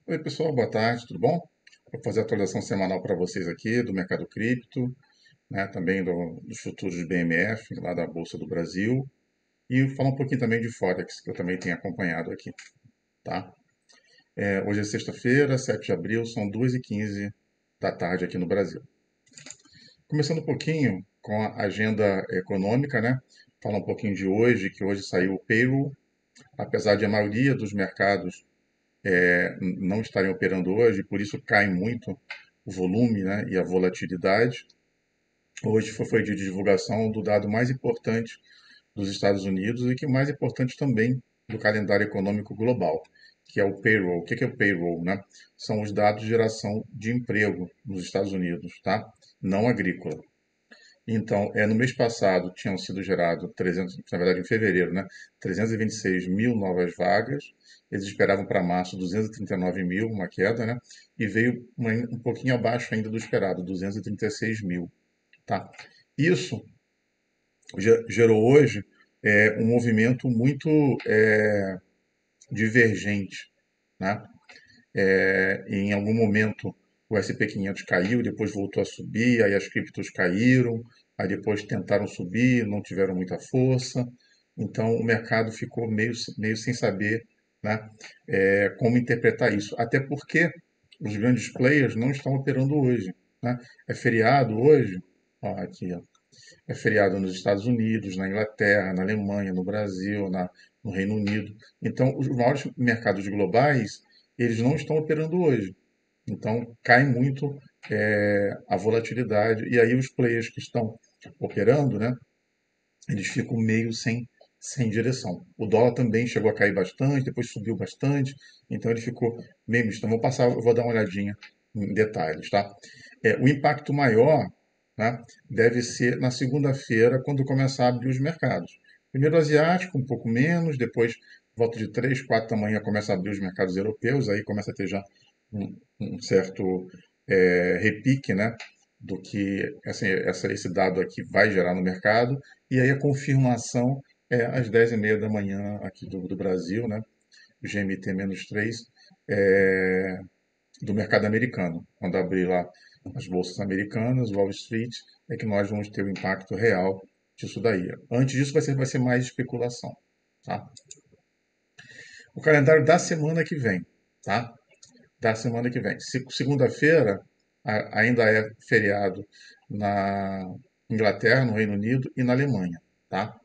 Oi, pessoal, boa tarde, tudo bom? Vou fazer a atualização semanal para vocês aqui do mercado cripto, né, também dos futuros de BMF, lá da Bolsa do Brasil, e falar um pouquinho também de Forex, que eu também tenho acompanhado aqui, tá? Hoje é sexta-feira, 7 de abril, são 2h15 da tarde aqui no Brasil. Começando um pouquinho com a agenda econômica, né? Falar um pouquinho de hoje, que hoje saiu o payroll, apesar de a maioria dos mercados não estarem operando hoje, por isso cai muito o volume, né, e a volatilidade. Hoje foi de divulgação do dado mais importante dos Estados Unidos e que mais importante também do calendário econômico global, que é o payroll. O que é o payroll, né? São os dados de geração de emprego nos Estados Unidos, tá? Não agrícola. Então, no mês passado tinham sido gerados 300, na verdade em fevereiro, né, 326 mil novas vagas. Eles esperavam para março 239 mil, uma queda, né? E veio um pouquinho abaixo ainda do esperado, 236 mil, tá? Isso gerou hoje um movimento muito divergente, né? Em algum momento o SP500 caiu, depois voltou a subir, aí as criptos caíram, aí depois tentaram subir, não tiveram muita força. Então o mercado ficou meio sem saber, né, como interpretar isso. Até porque os grandes players não estão operando hoje, né? É feriado hoje, ó, aqui, ó. É feriado nos Estados Unidos, na Inglaterra, na Alemanha, no Brasil, no Reino Unido. Então, os maiores mercados globais, eles não estão operando hoje. Então, cai muito a volatilidade. E aí os players que estão operando, né, eles ficam meio sem direção. O dólar também chegou a cair bastante, depois subiu bastante. Então, ele ficou meio misto. Então, eu vou dar uma olhadinha em detalhes, tá? O impacto maior, né, deve ser na segunda-feira, quando começar a abrir os mercados. Primeiro o asiático, um pouco menos, depois, volta de 3, 4 da manhã, começa a abrir os mercados europeus, aí começa a ter já um certo repique, né, do que assim, esse dado aqui vai gerar no mercado, e aí a confirmação é às 10h30 da manhã aqui do Brasil, né, GMT-3, é, do mercado americano. Quando abrir lá as bolsas americanas, Wall Street, é que nós vamos ter o impacto real disso daí. Antes disso vai ser mais especulação, tá? O calendário da semana que vem, tá? Da semana que vem. Segunda-feira ainda é feriado na Inglaterra, no Reino Unido e na Alemanha, tá?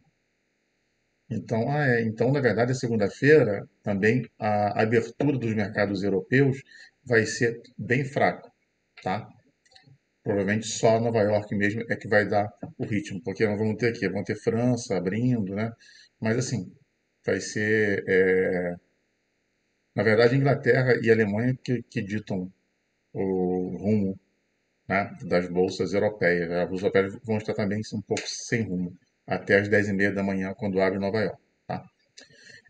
Então, então, na verdade, a segunda-feira também a abertura dos mercados europeus vai ser bem fraco, tá? Provavelmente só Nova York mesmo é que vai dar o ritmo, porque nós vamos ter aqui, vamos ter França abrindo, né? Mas assim, vai ser, na verdade, Inglaterra e Alemanha que ditam o rumo, né, das bolsas europeias. As bolsas europeias vão estar também um pouco sem rumo, até as 10h30 da manhã, quando abre Nova York. Tá?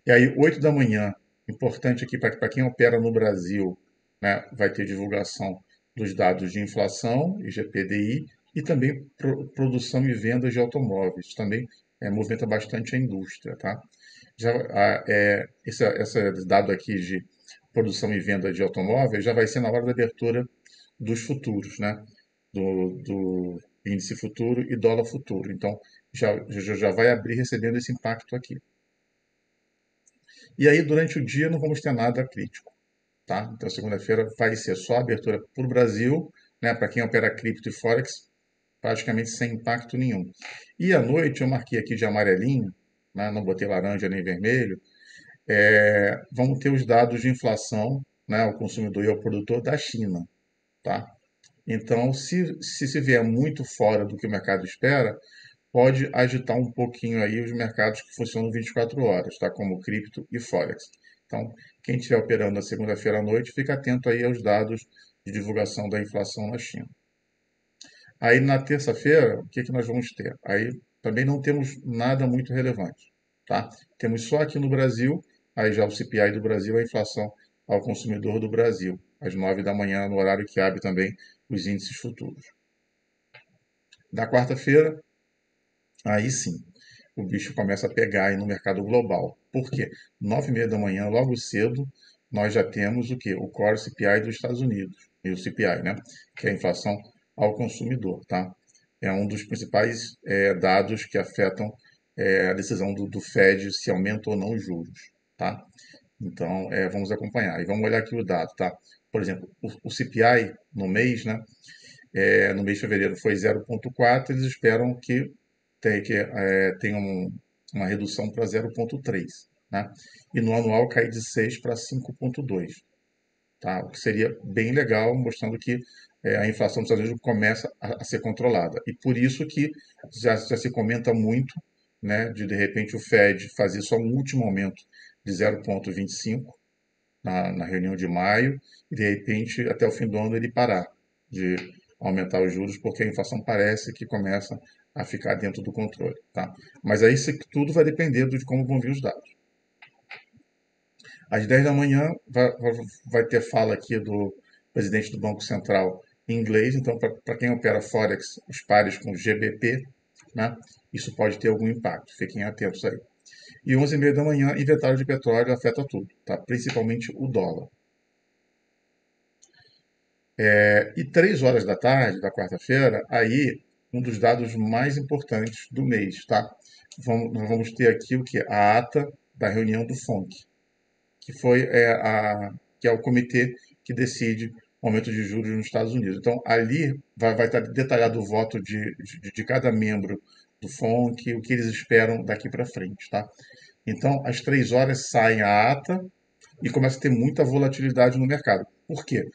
E aí, 8 da manhã, importante aqui para quem opera no Brasil, né, vai ter divulgação dos dados de inflação, IGPDI, e também produção e vendas de automóveis. Também movimenta bastante a indústria. Tá? Já, esse dado aqui de produção e venda de automóveis já vai ser na hora da abertura dos futuros, né? Do índice futuro e dólar futuro. Então, já vai abrir recebendo esse impacto aqui. E aí, durante o dia, não vamos ter nada crítico, tá? Então, segunda-feira vai ser só a abertura para o Brasil, né? Para quem opera cripto e Forex, praticamente sem impacto nenhum. E à noite, eu marquei aqui de amarelinho, né? Não botei laranja nem vermelho. Vamos ter os dados de inflação, né? O consumidor e o produtor da China, tá? Então, se vier muito fora do que o mercado espera, pode agitar um pouquinho aí os mercados que funcionam 24 horas, tá? Como cripto e Forex. Então, quem estiver operando na segunda-feira à noite, fica atento aí aos dados de divulgação da inflação na China. Aí na terça-feira, o que que nós vamos ter? Aí também não temos nada muito relevante, tá? Temos só aqui no Brasil, aí já o CPI do Brasil, a inflação ao consumidor do Brasil, às 9 da manhã, no horário que abre também os índices futuros. Da quarta-feira, aí sim, o bicho começa a pegar aí no mercado global. Por quê? 9h30 da manhã, logo cedo, nós já temos o quê? O Core CPI dos Estados Unidos, e o CPI, né? Que é a inflação ao consumidor, tá? É um dos principais dados que afetam a decisão do Fed se aumenta ou não os juros, tá? Então, vamos acompanhar. E vamos olhar aqui o dado, tá? Por exemplo, o CPI no mês, né? No mês de fevereiro foi 0,4, eles esperam que tenha uma redução para 0,3, né? E no anual cai de 6 para 5,2, tá? O que seria bem legal, mostrando que a inflação dos Estados Unidos começa a ser controlada. E por isso que já se comenta muito, né, de repente o Fed fazer só um último aumento de 0,25 na reunião de maio e de repente até o fim do ano ele parar de aumentar os juros porque a inflação parece que começa a ficar dentro do controle, tá? Mas aí isso tudo vai depender de como vão vir os dados. Às 10 da manhã vai ter fala aqui do presidente do Banco Central em inglês, então para quem opera Forex, os pares com GBP, né, isso pode ter algum impacto, fiquem atentos aí. E 11h30 da manhã, inventário de petróleo afeta tudo, tá? Principalmente o dólar. E 3 horas da tarde, da quarta-feira, aí um dos dados mais importantes do mês, tá? Nós vamos ter aqui o que? A ata da reunião do FONC, que foi que é o comitê que decide o aumento de juros nos Estados Unidos. Então, ali vai estar detalhado o voto de cada membro do FONC, o que eles esperam daqui para frente, tá? Então, às 3 horas sai a ata e começa a ter muita volatilidade no mercado. Por quê?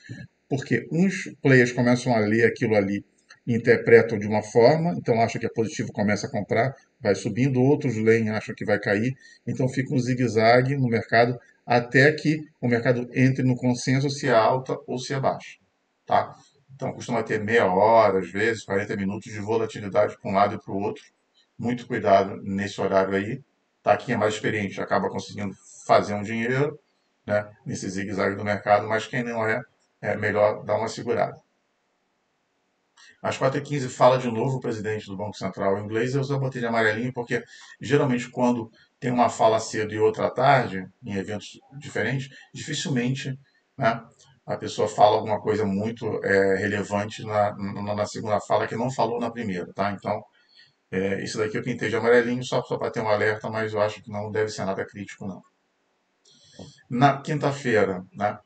Porque uns players começam a ler aquilo ali e interpretam de uma forma, então acham que é positivo, começa a comprar, vai subindo, outros leem, acham que vai cair, então fica um zigue-zague no mercado até que o mercado entre no consenso se é alta ou se é baixa, tá? Então costuma ter meia hora, às vezes, 40 minutos de volatilidade para um lado e para o outro. Muito cuidado nesse horário aí, tá? Quem é mais experiente acaba conseguindo fazer um dinheiro, né, nesse zigue-zague do mercado, mas quem não é melhor dar uma segurada. Às 4h15 fala de novo o presidente do Banco Central em inglês. Eu só botei de amarelinho porque geralmente quando tem uma fala cedo e outra à tarde, em eventos diferentes, dificilmente, né, a pessoa fala alguma coisa muito relevante na segunda fala que não falou na primeira, tá? Então, isso daqui eu pintei de amarelinho só para ter um alerta, mas eu acho que não deve ser nada crítico, não. Na quinta-feira, né,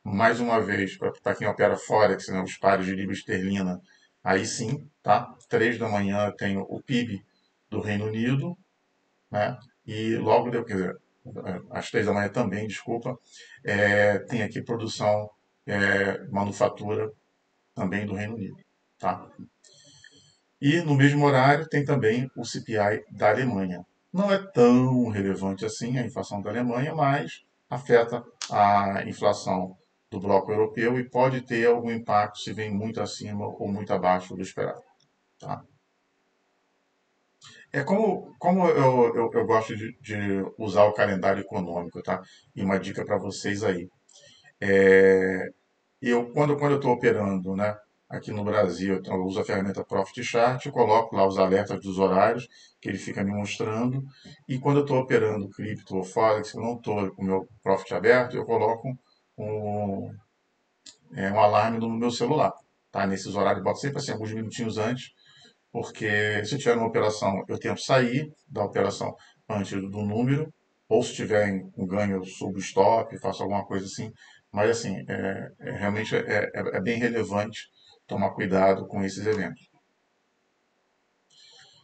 mais uma vez, para quem opera Forex, né, os pares de libra esterlina, aí sim, tá? 3 da manhã tem o PIB do Reino Unido, né? E logo depois, quer dizer, às 3 da manhã também, desculpa, tem aqui produção, manufatura também do Reino Unido, tá? E no mesmo horário tem também o CPI da Alemanha. Não é tão relevante assim a inflação da Alemanha, mas afeta a inflação do bloco europeu e pode ter algum impacto se vem muito acima ou muito abaixo do esperado. Tá? Como eu gosto de usar o calendário econômico, tá? E uma dica para vocês aí. Quando eu estou operando, né, aqui no Brasil, então eu uso a ferramenta Profit Chart, eu coloco lá os alertas dos horários que ele fica me mostrando. E quando eu estou operando cripto ou Forex, eu não estou com o meu Profit aberto, eu coloco um, um alarme no meu celular. Tá? Nesses horários, eu boto sempre assim, alguns minutinhos antes, porque se eu tiver uma operação, eu tento sair da operação antes do número, ou se tiver um ganho, eu subo o stop, faço alguma coisa assim. Mas assim, realmente é bem relevante tomar cuidado com esses eventos.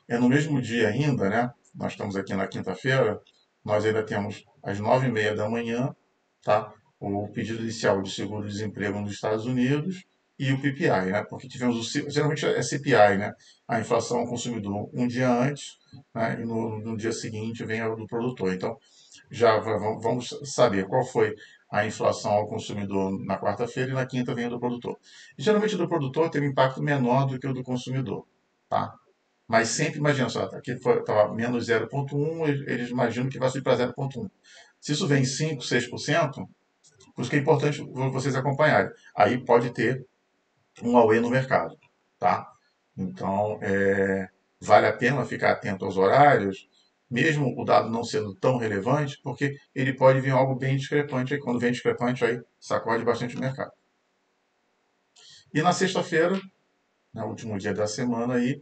No mesmo dia ainda, né? Nós estamos aqui na quinta-feira, nós ainda temos às 9h30 da manhã, tá? O pedido inicial de seguro-desemprego nos Estados Unidos e o PPI, né? Porque tivemos geralmente é CPI, né? A inflação ao consumidor um dia antes, né? E no dia seguinte vem a do produtor. Então, vamos saber qual foi a inflação ao consumidor na quarta-feira e na quinta vem a do produtor. E, geralmente, o do produtor tem um impacto menor do que o do consumidor, tá? Mas sempre imagina só, aqui estava menos 0,1, eles imaginam que vai subir para 0,1. Se isso vem 5, 6%, por isso que é importante vocês acompanharem. Aí pode ter um auê no mercado, tá? Então, vale a pena ficar atento aos horários, mesmo o dado não sendo tão relevante, porque ele pode vir algo bem discrepante, aí quando vem discrepante, aí sacode bastante o mercado. E na sexta-feira, no último dia da semana aí,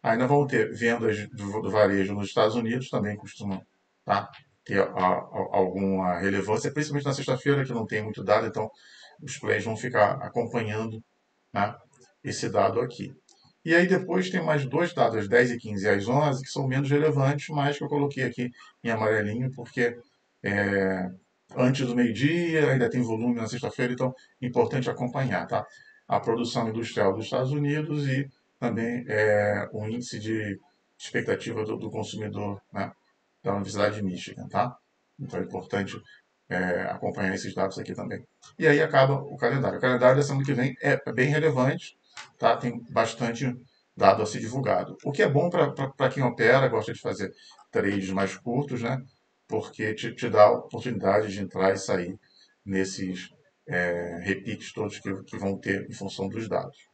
ainda vão ter vendas do varejo nos Estados Unidos, também costumam, tá, ter alguma relevância, principalmente na sexta-feira, que não tem muito dado, então os players vão ficar acompanhando, né, esse dado aqui. E aí depois tem mais dois dados, às 10 e 15 e às 11, que são menos relevantes, mas que eu coloquei aqui em amarelinho, porque é, antes do meio-dia, ainda tem volume na sexta-feira, então é importante acompanhar, tá? A produção industrial dos Estados Unidos e também o índice de expectativa do consumidor, né, da Universidade de Michigan, tá? Então é importante acompanhar esses dados aqui também. E aí acaba o calendário. O calendário da semana que vem é bem relevante, tá? Tem bastante dado a ser divulgado. O que é bom para quem opera, gosta de fazer trades mais curtos, né? Porque te dá a oportunidade de entrar e sair nesses repiques todos que vão ter em função dos dados.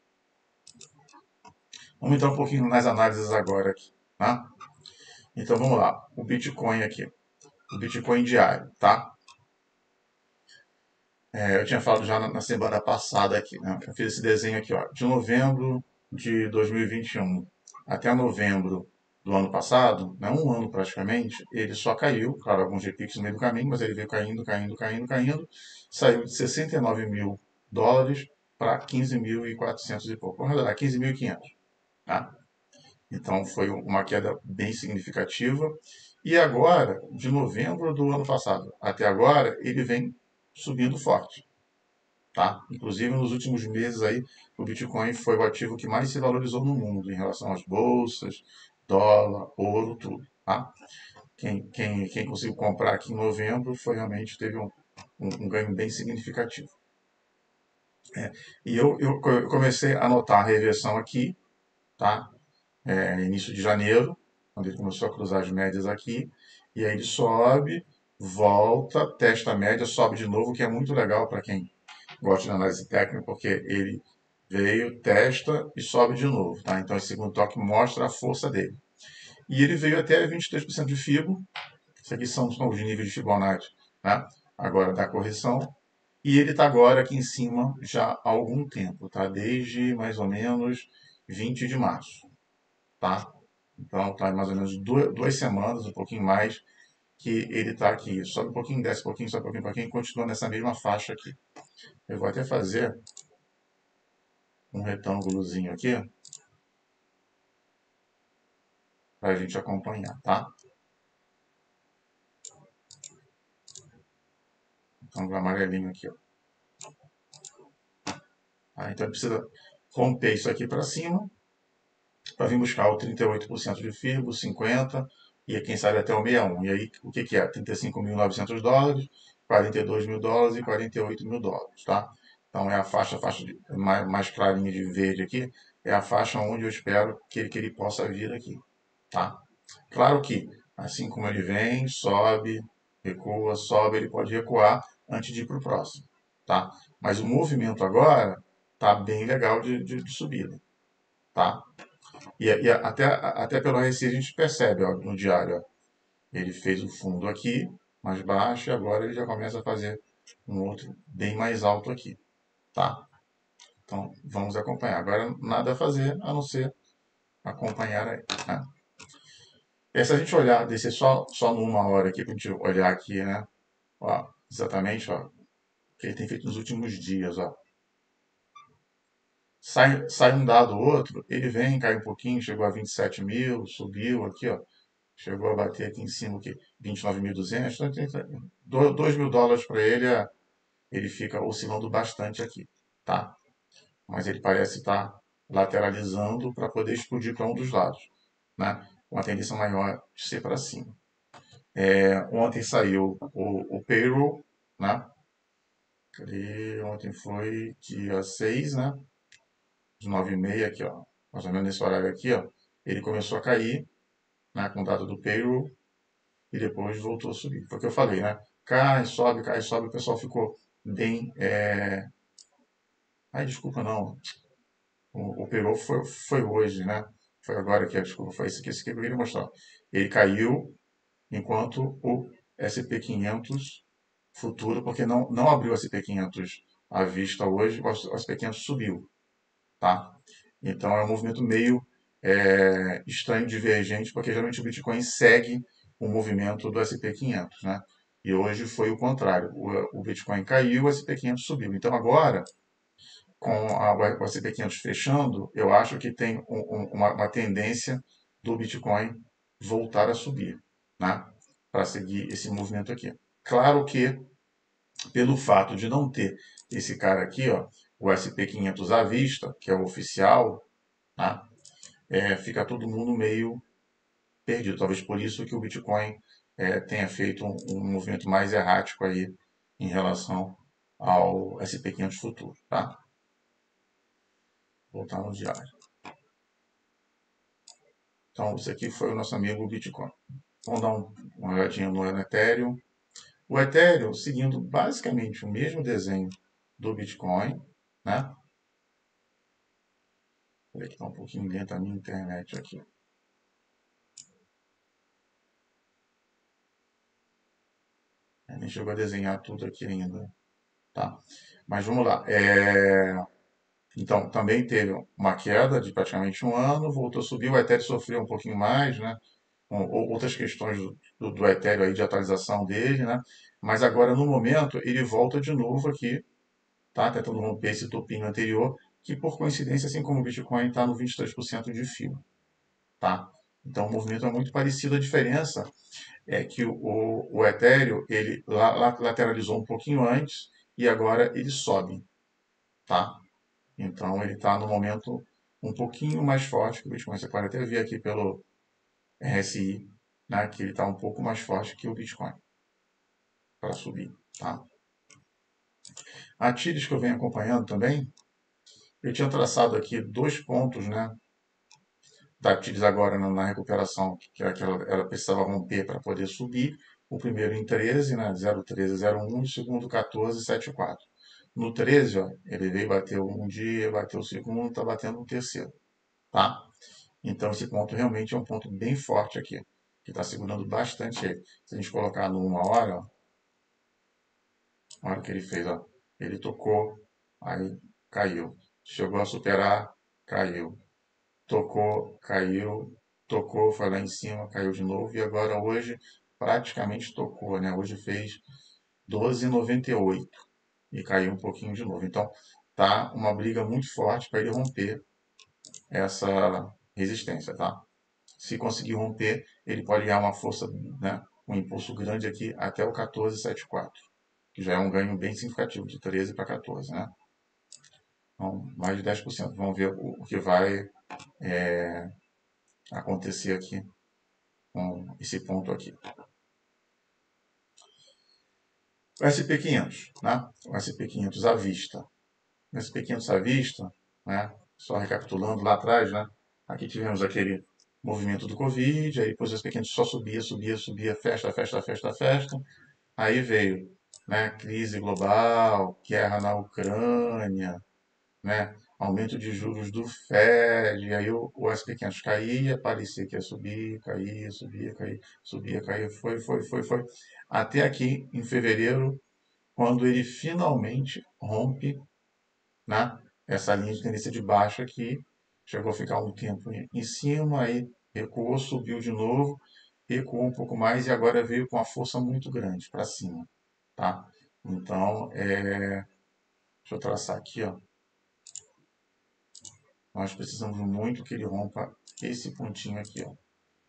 Vamos entrar um pouquinho nas análises agora aqui, tá? Então vamos lá, o Bitcoin aqui, o Bitcoin diário, tá? Eu tinha falado já na semana passada aqui, né? Eu fiz esse desenho aqui, ó, de novembro de 2021 até novembro do ano passado, né, um ano praticamente, ele só caiu, claro, alguns repiques no meio do caminho, mas ele veio caindo, caindo, caindo, caindo, saiu de 69 mil dólares para 15.400 e pouco, vamos dar 15.500, tá? Então foi uma queda bem significativa. E agora, de novembro do ano passado até agora, ele vem subindo forte. Tá? Inclusive, nos últimos meses aí, o Bitcoin foi o ativo que mais se valorizou no mundo em relação às bolsas, dólar, ouro, tudo. Tá? Quem conseguiu comprar aqui em novembro foi realmente teve um ganho bem significativo. E eu comecei a notar a reversão aqui, tá? Início de janeiro, quando ele começou a cruzar as médias aqui, e aí ele sobe, volta, testa a média, sobe de novo, que é muito legal para quem gosto de análise técnica, porque ele veio, testa e sobe de novo. Tá? Então, esse segundo toque mostra a força dele. E ele veio até 23% de FIBO. Isso aqui são os níveis de Fibonacci, né? Agora da correção. E ele está agora aqui em cima já há algum tempo, tá? Desde mais ou menos 20 de março. Tá? Então, está mais ou menos 2 semanas, um pouquinho mais, que ele está aqui. Sobe um pouquinho, desce um pouquinho, sobe um pouquinho, e continua nessa mesma faixa aqui. Eu vou até fazer um retângulozinho aqui para a gente acompanhar, tá? Retângulo amarelinho aqui, ó. Tá? Então precisa romper isso aqui para cima para vir buscar o 38% de FIBO, 50% e quem sabe até o 61%. E aí o que, que é? 35.900 dólares, 42 mil dólares e 48 mil dólares, tá? Então é a faixa mais clarinha de verde aqui, é a faixa onde eu espero que ele possa vir aqui, tá? Claro que, assim como ele vem, sobe, recua, sobe, ele pode recuar antes de ir para o próximo, tá? Mas o movimento agora tá bem legal de subida, tá? E até pelo RSI a gente percebe, ó, no diário, ó, ele fez o fundo aqui, mais baixo, e agora ele já começa a fazer um outro bem mais alto aqui, tá? Então, vamos acompanhar. Agora, nada a fazer, a não ser acompanhar aí, né? Se a gente olhar, descer só numa hora aqui, para a gente olhar aqui, né? Ó, exatamente, ó, o que ele tem feito nos últimos dias, ó. Sai um dado ou outro, ele vem, cai um pouquinho, chegou a 27 mil, subiu aqui, ó. Chegou a bater aqui em cima, aqui, 29.200, então, 2 mil dólares para ele, ele fica oscilando bastante aqui, tá? Mas ele parece estar lateralizando para poder explodir para um dos lados, né? Com a tendência maior de ser para cima. Ontem saiu o payroll, né? Ontem foi dia 6, né? De 9h30 aqui, ó. Mais ou menos nesse horário aqui, ó. Ele começou a cair, né? Com o dado do payroll e depois voltou a subir. Foi o que eu falei, né? Cai, sobe. O pessoal ficou bem. Ai, desculpa, não. O payroll foi hoje, né? Foi agora que, desculpa, foi esse que eu queria mostrar. Ele caiu enquanto o SP500 futuro, porque não abriu o SP500 à vista hoje, o SP500 subiu, tá? Então é um movimento meio estranho, divergente, porque geralmente o Bitcoin segue o movimento do SP500, né? E hoje foi o contrário. O Bitcoin caiu, o SP500 subiu. Então agora, com o SP500 fechando, eu acho que tem uma tendência do Bitcoin voltar a subir, né? Para seguir esse movimento aqui. Claro que, pelo fato de não ter esse cara aqui, ó, o SP500 à vista, que é o oficial, tá? Fica todo mundo meio perdido. Talvez por isso que o Bitcoin tenha feito um movimento mais errático aí em relação ao SP500 futuro, tá? Voltar no diário. Então, esse aqui foi o nosso amigo Bitcoin. Vamos dar uma olhadinha no Ethereum. O Ethereum, seguindo basicamente o mesmo desenho do Bitcoin, né? Peraí que está um pouquinho lenta a minha internet aqui. Nem chegou a desenhar tudo aqui ainda, tá? Mas vamos lá. Então, também teve uma queda de praticamente um ano, voltou a subir, o Ethereum sofreu um pouquinho mais, né? Com outras questões do Ethereum aí, de atualização dele, né? Mas agora, no momento, ele volta de novo aqui, tá? Tentando romper esse topinho anterior, que por coincidência, assim como o Bitcoin, está no 23% de fio, tá? Então, o movimento é muito parecido, a diferença é que o Ethereum, ele lateralizou um pouquinho antes e agora ele sobe, tá? Então ele está no momento um pouquinho mais forte que o Bitcoin. Você pode até ver aqui pelo RSI, né, que ele está um pouco mais forte que o Bitcoin para subir. Tá? A TIRIS que eu venho acompanhando também, eu tinha traçado aqui dois pontos, né, da TIRIS agora na recuperação, que era que ela precisava romper para poder subir. O primeiro em 13, né, 0,1301, e o segundo 14,74. No 13, ó, ele veio bater um dia, bateu o segundo, está batendo o terceiro. Tá? Então esse ponto realmente é um ponto bem forte aqui, que está segurando bastante ele. Se a gente colocar no 1 hora, ó, a hora que ele fez, ó, ele tocou, aí caiu. Chegou a superar, caiu. Tocou, caiu. Tocou, foi lá em cima, caiu de novo. E agora hoje praticamente tocou, né? Hoje fez 12,98 e caiu um pouquinho de novo. Então tá uma briga muito forte para ele romper essa resistência, tá? Se conseguir romper, ele pode ganhar uma força, né, um impulso grande aqui até o 14,74, que já é um ganho bem significativo, de 13 para 14, né? Então, mais de 10%. Vamos ver o que vai acontecer aqui com esse ponto aqui. O SP500, né? O SP500 à vista. O SP500 à vista, né? Só recapitulando lá atrás, né? Aqui tivemos aquele movimento do Covid, aí depois o SP500 só subia, subia, subia, festa, festa, festa, festa. Aí veio, né, crise global, guerra na Ucrânia, né, aumento de juros do Fed, e aí o SP500 caía, parecia que ia subir, caía, subia, caía, subia, caía, foi, até aqui em fevereiro, quando ele finalmente rompe, né, essa linha de tendência de baixa aqui, chegou a ficar um tempo em cima, aí recuou, subiu de novo, recuou um pouco mais e agora veio com uma força muito grande para cima, tá? Então, deixa eu traçar aqui, ó. Nós precisamos muito que ele rompa esse pontinho aqui, ó,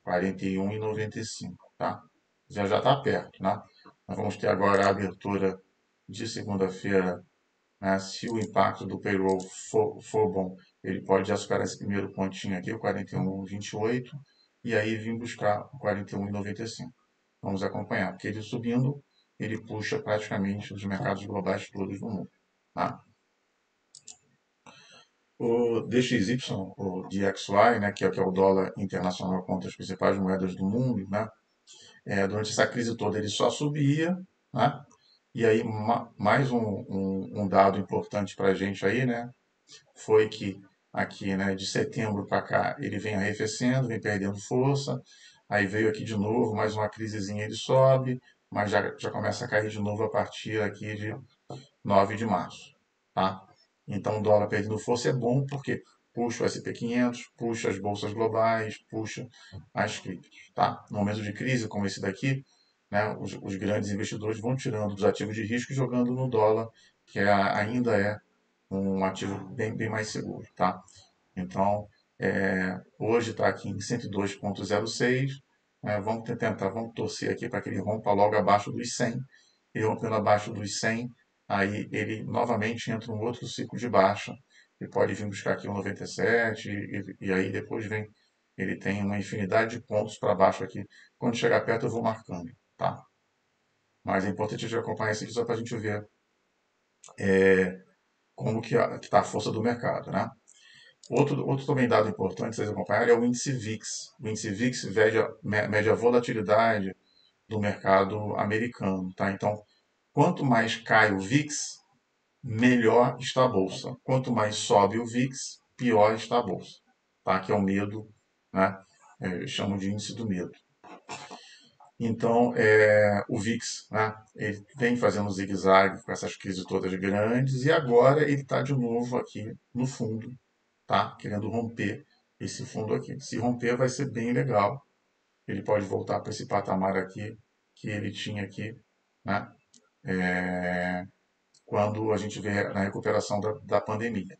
41,95, tá? Já está perto, né? Nós vamos ter agora a abertura de segunda-feira, né? Se o impacto do payroll for bom, ele pode já superar esse primeiro pontinho aqui, o 41,28, e aí vir buscar o 41,95. Vamos acompanhar, porque ele subindo, ele puxa praticamente os mercados globais todos do mundo, tá? O DXY, o DXY, né, que é o dólar internacional contra as principais moedas do mundo, né, durante essa crise toda ele só subia, né, e aí mais um dado importante para a gente aí, né, foi que aqui, né, de setembro para cá, ele vem arrefecendo, vem perdendo força, aí veio aqui de novo, mais uma crisezinha, ele sobe, mas já começa a cair de novo a partir aqui de 9 de março, tá? Então, o dólar perdendo força é bom porque puxa o SP500, puxa as bolsas globais, puxa as criptos, tá? No momento de crise como esse daqui, né, os grandes investidores vão tirando dos ativos de risco e jogando no dólar, que ainda é um ativo bem mais seguro, tá? Então, hoje está aqui em 102,06. Vamos torcer aqui para que ele rompa logo abaixo dos 100. Ele rompendo abaixo dos 100, aí ele novamente entra em um outro ciclo de baixa. Ele pode vir buscar aqui um 97 e aí depois vem. Ele tem uma infinidade de pontos para baixo aqui. Quando chegar perto eu vou marcando, tá? Mas é importante a gente acompanhar isso aqui só para a gente ver como que está a força do mercado, né? Outro também dado importante vocês acompanharem é o índice VIX. O índice VIX mede a volatilidade do mercado americano, tá? Então, quanto mais cai o VIX, melhor está a bolsa. Quanto mais sobe o VIX, pior está a bolsa, tá? Que é o medo, né? Eu chamo de índice do medo. Então, o VIX, né, ele vem fazendo zigue-zague com essas crises todas grandes e agora ele está de novo aqui no fundo, tá? Querendo romper esse fundo aqui. Se romper, vai ser bem legal. Ele pode voltar para esse patamar aqui que ele tinha aqui, né? Quando a gente vê na recuperação da pandemia.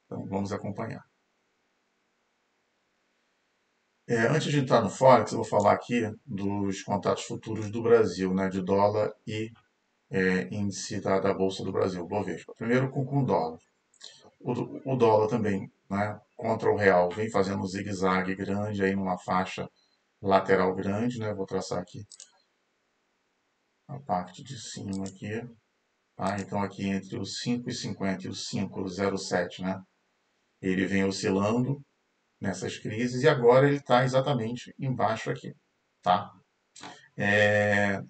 Então, vamos acompanhar. Antes de entrar no Forex, eu vou falar aqui dos contratos futuros do Brasil, né? De dólar e índice da Bolsa do Brasil, Bovespa. Primeiro com o dólar. O dólar também, né, contra o real, vem fazendo um zigue-zague grande aí numa faixa lateral grande, né? Vou traçar aqui a parte de cima aqui, tá? Então aqui entre os 5,50 e os 5,07, né? Ele vem oscilando nessas crises e agora ele está exatamente embaixo aqui, tá?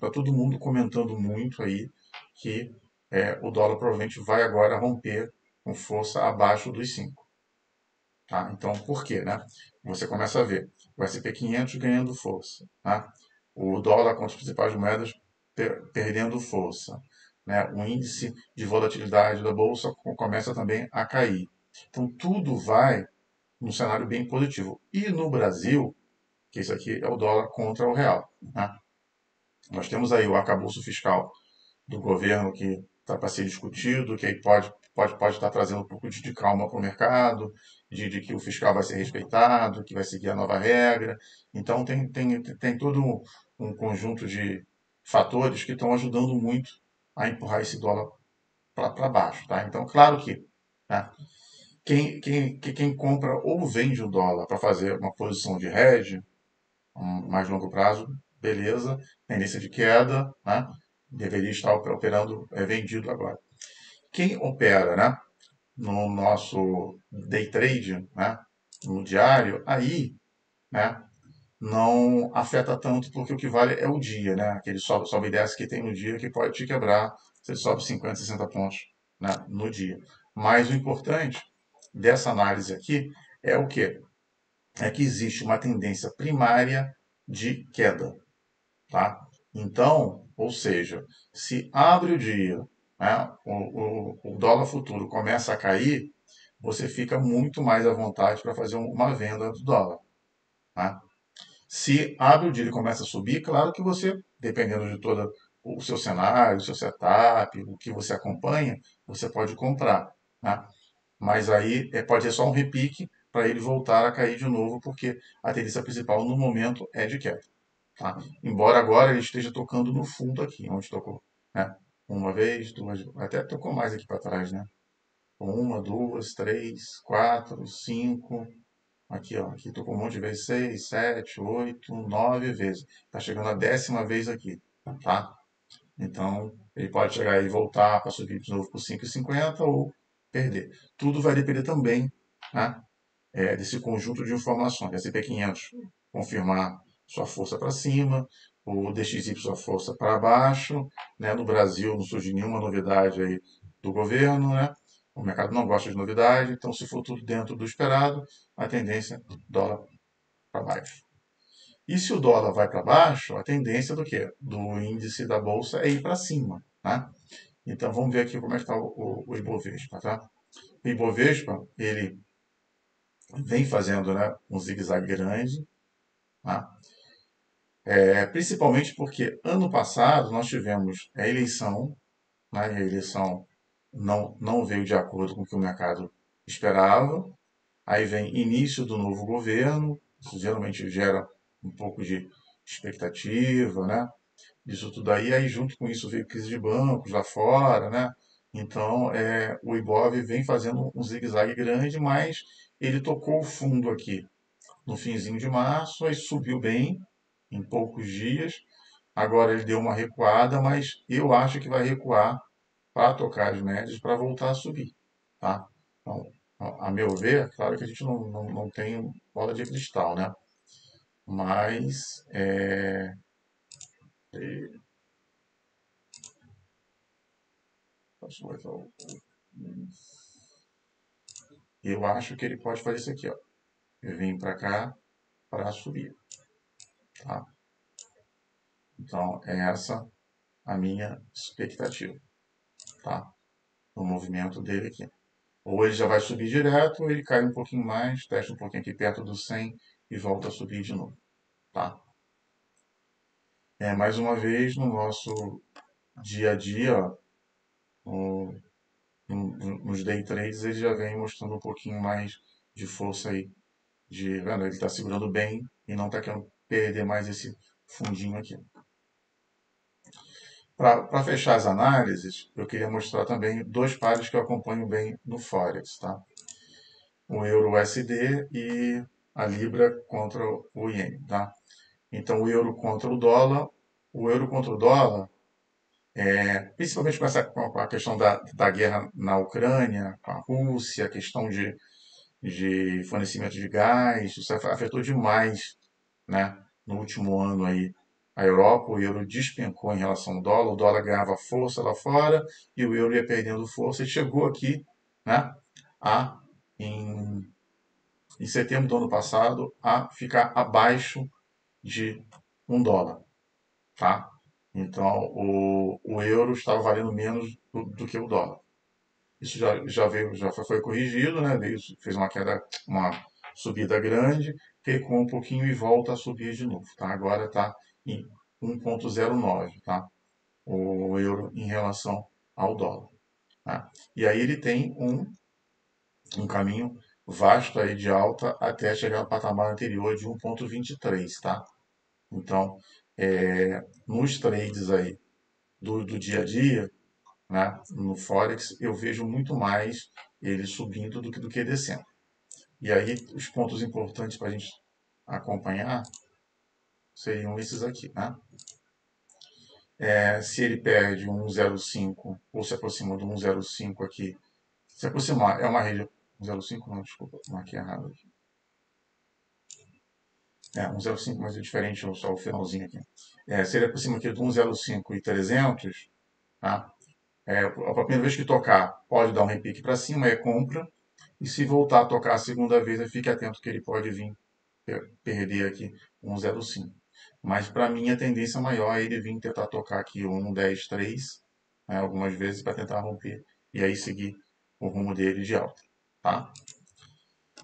Tá todo mundo comentando muito aí que o dólar provavelmente vai agora romper com força abaixo dos 5. Tá? Então, por quê? Né? Você começa a ver o SP500 ganhando força, tá? O dólar contra as principais moedas perdendo força, né? O índice de volatilidade da bolsa começa também a cair. Então, tudo vai num cenário bem positivo. E no Brasil, que isso aqui é o dólar contra o real, né? Nós temos aí o arcabouço fiscal do governo que está para ser discutido, que aí pode estar trazendo um pouco de calma para o mercado, de que o fiscal vai ser respeitado, que vai seguir a nova regra. Então, tem todo um conjunto de fatores que estão ajudando muito a empurrar esse dólar para baixo. Tá? Então, claro que, né, quem compra ou vende o dólar para fazer uma posição de hedge, mais longo prazo, beleza, tendência de queda, né? Deveria estar operando vendido agora. Quem opera, né, no nosso day trade, né, no diário, aí, né, não afeta tanto porque o que vale é o dia, né? Aquele sobe e desce que tem no dia que pode te quebrar, você sobe 50, 60 pontos, né, no dia. Mas o importante dessa análise aqui é o quê? É que existe uma tendência primária de queda, tá? Então, ou seja, se abre o dia, né, o dólar futuro começa a cair, você fica muito mais à vontade para fazer uma venda do dólar. Tá? Se abre o dia e começa a subir, claro que você, dependendo de todo o seu cenário, o seu setup, o que você acompanha, você pode comprar. Tá? Mas aí pode ser só um repique para ele voltar a cair de novo, porque a tendência principal no momento é de queda. Tá? Embora agora ele esteja tocando no fundo aqui, onde tocou, né? Uma vez, duas, até tocou mais aqui para trás, né? Uma, duas, três, quatro, cinco. Aqui, ó, aqui tocou um monte de vezes, 6, 7, 8, 9 vezes. Está chegando a 10ª vez aqui, tá? Então, ele pode chegar e voltar para subir de novo por 5,50 ou perder. Tudo vai depender também, né, desse conjunto de informações. SP500 confirmar sua força para cima, o DXY sua força para baixo. Né? No Brasil não surge nenhuma novidade aí do governo, né? O mercado não gosta de novidade, então se for tudo dentro do esperado, a tendência dólar para baixo. E se o dólar vai para baixo, a tendência do quê? Do índice da bolsa é ir para cima, tá? Então vamos ver aqui como é que está o Ibovespa, tá? O Ibovespa, ele vem fazendo, né, um zigue-zague grande, tá? Principalmente porque ano passado nós tivemos a eleição, né, e a eleição não veio de acordo com o que o mercado esperava. Aí vem início do novo governo, isso geralmente gera um pouco de expectativa, né? Isso tudo aí. Aí junto com isso veio crise de bancos lá fora, né? Então o Ibov vem fazendo um zigue-zague grande, mas ele tocou o fundo aqui no finzinho de março, aí subiu bem em poucos dias. Agora ele deu uma recuada, mas eu acho que vai recuar para tocar as médias para voltar a subir, tá? Então, a meu ver, claro que a gente não tem bola de cristal, né? Mas eu acho que ele pode fazer isso aqui, ó. Eu vim para cá para subir, tá? Então, é essa a minha expectativa, tá? O movimento dele aqui. Ou ele já vai subir direto, ou ele cai um pouquinho mais, testa um pouquinho aqui perto do 100 e volta a subir de novo, tá? Mais uma vez, no nosso dia a dia, ó, nos day trades, ele já vem mostrando um pouquinho mais de força aí. Vendo, ele está segurando bem e não está querendo perder mais esse fundinho aqui. Para fechar as análises, eu queria mostrar também dois pares que eu acompanho bem no Forex, tá? O euro USD e a Libra contra o Iene, tá? Então, o euro contra o dólar, principalmente com a questão da guerra na Ucrânia, com a Rússia, a questão de fornecimento de gás, isso afetou demais, né, no último ano aí a Europa, o euro despencou em relação ao dólar, o dólar ganhava força lá fora e o euro ia perdendo força e chegou aqui, né, a, em, em setembro do ano passado a ficar abaixo de $1, tá? Então o euro estava valendo menos do que o dólar. Isso já veio, já foi corrigido, né? Fez uma queda, uma subida grande, recuou um pouquinho e volta a subir de novo, tá? Agora está em 1,09, tá? O euro em relação ao dólar, tá? E aí ele tem um caminho vasto aí de alta até chegar no patamar anterior de 1,23, tá? Então, nos trades aí do dia a dia, né, no Forex, eu vejo muito mais ele subindo do que descendo. E aí, os pontos importantes para a gente acompanhar seriam esses aqui, né? Se ele perde um 1,05 ou se aproxima do 1,05 aqui, se aproximar, é uma rede. 1,05 não, desculpa, marquei errado aqui. 1,05, mas é diferente, só o finalzinho aqui. Se ele aproxima aqui do 1,05 e 300, tá? A primeira vez que tocar, pode dar um repique para cima, é compra. E se voltar a tocar a segunda vez, fique atento que ele pode vir perder aqui 1,05. Mas para mim a tendência maior é ele vir tentar tocar aqui o 1,10,3, né, algumas vezes para tentar romper e aí seguir o rumo dele de alta. Tá?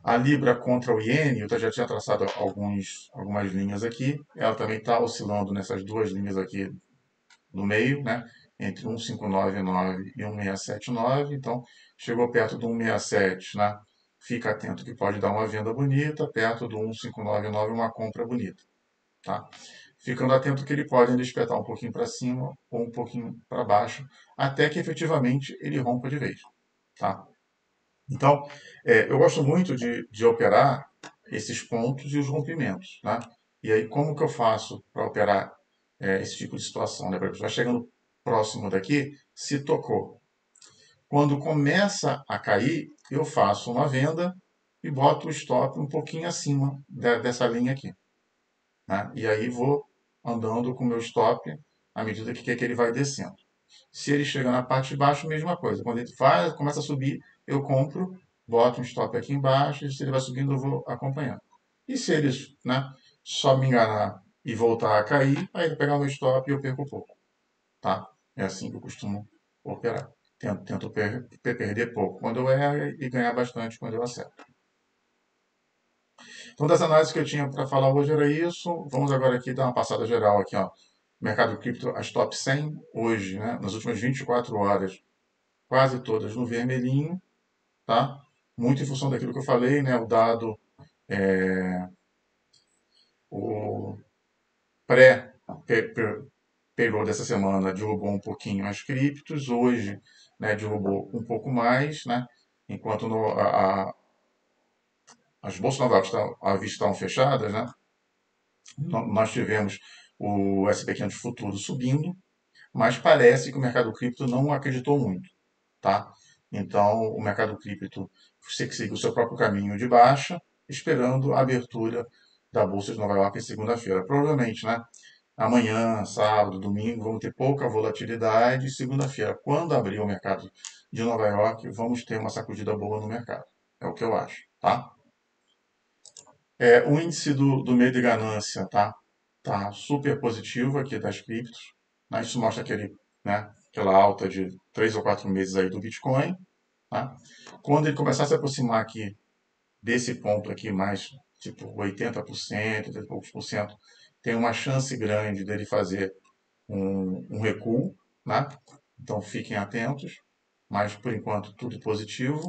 A Libra contra o Iene, eu já tinha traçado algumas linhas aqui. Ela também está oscilando nessas duas linhas aqui no meio, né? Entre 1,599 e 1,679. Então, chegou perto do 1,67, né? Fica atento que pode dar uma venda bonita, perto do 1,599 uma compra bonita, tá? Ficando atento que ele pode ainda espetar um pouquinho para cima ou um pouquinho para baixo, até que efetivamente ele rompa de vez, tá? Então, eu gosto muito de operar esses pontos e os rompimentos, né? E aí, como que eu faço para operar esse tipo de situação, né? Por exemplo, vai chegando próximo daqui, se tocou. Quando começa a cair, eu faço uma venda e boto o stop um pouquinho acima dessa linha aqui, né? E aí vou andando com o meu stop à medida que ele vai descendo. Se ele chega na parte de baixo, mesma coisa. Quando ele começa a subir, eu compro, boto um stop aqui embaixo, e se ele vai subindo, eu vou acompanhando. E se eles, né, só me enganar e voltar a cair, aí ele pegar o meu stop e eu perco pouco, tá? É assim que eu costumo operar. Tento perder pouco quando eu erro e ganhar bastante quando eu acerto. Então, das análises que eu tinha para falar hoje era isso. Vamos agora aqui dar uma passada geral aqui, ó. Mercado cripto, as top 100 hoje, né, nas últimas 24 horas, quase todas no vermelhinho, tá? Muito em função daquilo que eu falei, né, o dado, o pré-payroll dessa semana derrubou um pouquinho as criptos, hoje, né, derrubou um pouco mais, né, enquanto as bolsas de Nova York à vista estavam fechadas, né, nós tivemos o SP500 futuro subindo, mas parece que o mercado cripto não acreditou muito, tá? Então, o mercado cripto segue o seu próprio caminho de baixa, esperando a abertura da Bolsa de Nova York em segunda-feira. Provavelmente, né? Amanhã, sábado, domingo, vamos ter pouca volatilidade. Segunda-feira, quando abrir o mercado de Nova York, vamos ter uma sacudida boa no mercado. É o que eu acho, tá? O índice do medo de ganância tá super positivo aqui das criptos. Né? Isso mostra aquela alta de 3 ou 4 meses aí do Bitcoin. Tá? Quando ele começar a se aproximar aqui desse ponto aqui, mais tipo 80%, 80 e poucos por cento, tem uma chance grande dele fazer um recuo. Né? Então fiquem atentos. Mas por enquanto tudo positivo.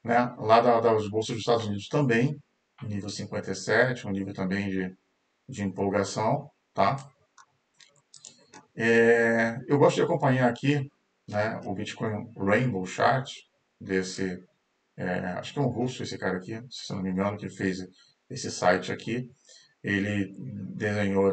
Né? Lá das bolsas dos Estados Unidos também, nível 57, um nível também de empolgação, tá? Eu gosto de acompanhar aqui, né, o Bitcoin Rainbow Chart desse, acho que é um russo esse cara aqui, se não me engano, que fez esse site aqui. Ele desenhou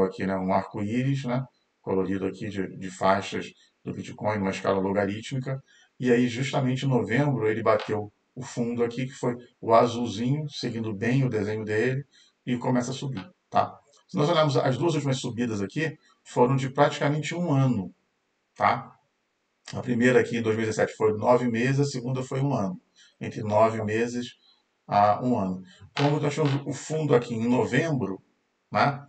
aqui, né, um arco-íris, né, colorido aqui de faixas do Bitcoin, numa escala logarítmica. E aí, justamente em novembro, ele bateu o fundo aqui, que foi o azulzinho, seguindo bem o desenho dele, e começa a subir. Tá? Se nós olharmos as duas últimas subidas aqui, foram de praticamente um ano. Tá? A primeira aqui em 2017 foi 9 meses, a segunda foi um ano. Entre 9 meses a um ano. Como nós tivemos o fundo aqui em novembro, né?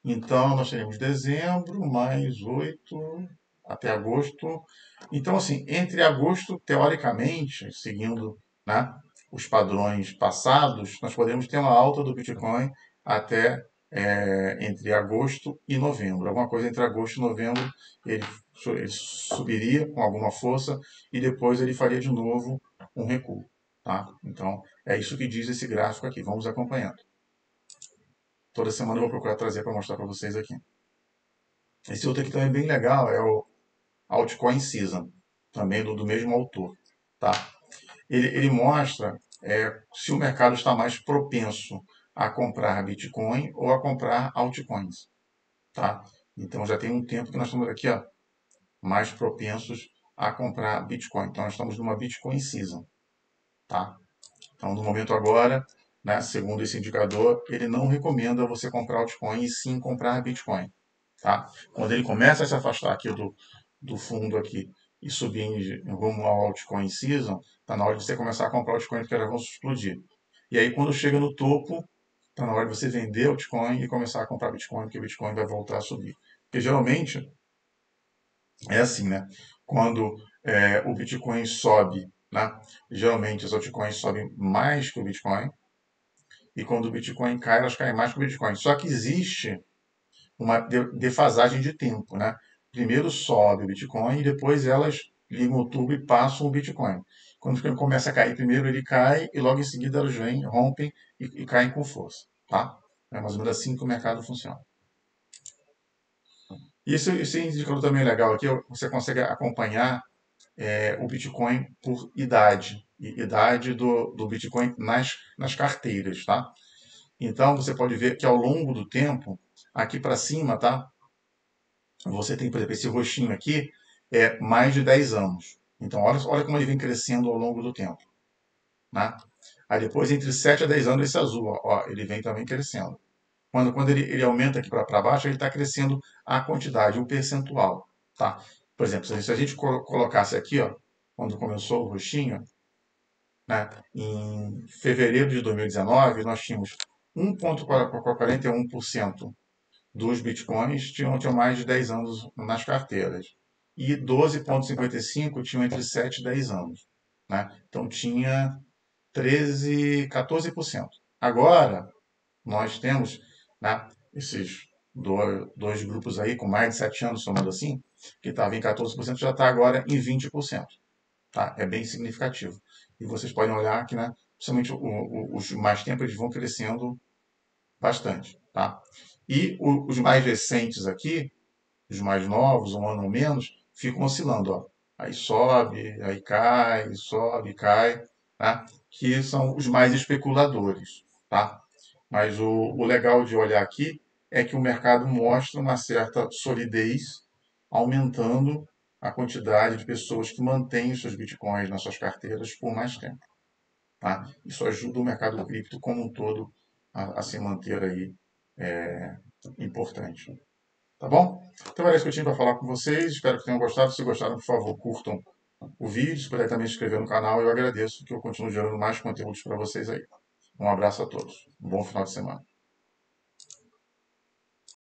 Então nós teremos dezembro, mais 8, até agosto. Então, assim, entre agosto, teoricamente, seguindo, né, os padrões passados, nós podemos ter uma alta do Bitcoin até entre agosto e novembro. Alguma coisa entre agosto e novembro ele subiria com alguma força e depois ele faria de novo um recuo. Tá? Então, é isso que diz esse gráfico aqui. Vamos acompanhando. Toda semana eu vou procurar trazer para mostrar para vocês aqui. Esse outro aqui também é bem legal, é o Altcoin Season, também do mesmo autor. Tá? Ele mostra se o mercado está mais propenso a comprar Bitcoin ou a comprar altcoins. Tá? Então já tem um tempo que nós estamos aqui, ó, mais propensos a comprar Bitcoin. Então nós estamos numa Bitcoin Season. Tá? Então no momento agora, né, segundo esse indicador, ele não recomenda você comprar altcoin e sim comprar Bitcoin. Tá? Quando ele começa a se afastar aqui do fundo aqui e subir em rumo ao altcoin season, está na hora de você começar a comprar altcoin porque elas vão explodir. E aí quando chega no topo, está na hora de você vender altcoin e começar a comprar Bitcoin, porque o Bitcoin vai voltar a subir. Porque geralmente é assim, né? Quando o Bitcoin sobe, né? Geralmente as altcoins sobem mais que o Bitcoin, e quando o Bitcoin cai, elas caem mais que o Bitcoin. Só que existe uma defasagem de tempo, né? Primeiro sobe o Bitcoin e depois elas ligam o turbo e passam o Bitcoin. Quando o Bitcoin começa a cair, primeiro ele cai e logo em seguida elas vêm, rompem e caem com força, tá? É mais ou menos assim que o mercado funciona. E esse indicador também é legal aqui, você consegue acompanhar o Bitcoin por idade, e idade do Bitcoin nas carteiras, tá? Então você pode ver que ao longo do tempo, aqui para cima, tá? Você tem, por exemplo, esse roxinho aqui é mais de 10 anos. Então, olha como ele vem crescendo ao longo do tempo. Né? Aí depois, entre 7 a 10 anos, esse azul, ó, ele vem também crescendo. Quando ele aumenta aqui para baixo, ele está crescendo a quantidade, o percentual. Tá? Por exemplo, se a gente colocasse aqui, ó, quando começou o roxinho, né, em fevereiro de 2019, nós tínhamos 1,41% dos bitcoins tinham mais de 10 anos nas carteiras. E 12,55% tinham entre 7 e 10 anos. Né? Então tinha 13, 14%. Agora, nós temos, né, esses dois grupos aí com mais de 7 anos, somando assim, que estava em 14%, já está agora em 20%. Tá? É bem significativo. E vocês podem olhar que, né, principalmente os mais tempos, eles vão crescendo bastante. Tá? E os mais recentes aqui, os mais novos, um ano ou menos, ficam oscilando. Ó. Aí sobe, cai, tá? Que são os mais especuladores. Tá? Mas o legal de olhar aqui é que o mercado mostra uma certa solidez, aumentando a quantidade de pessoas que mantêm os seus bitcoins nas suas carteiras por mais tempo. Tá? Isso ajuda o mercado cripto como um todo a se manter aí importante. Tá bom? Então era isso que eu tinha para falar com vocês. Espero que tenham gostado. Se gostaram, por favor, curtam o vídeo. Se puder também se inscrever no canal, eu agradeço que eu continuo gerando mais conteúdos para vocês aí. Um abraço a todos. Um bom final de semana.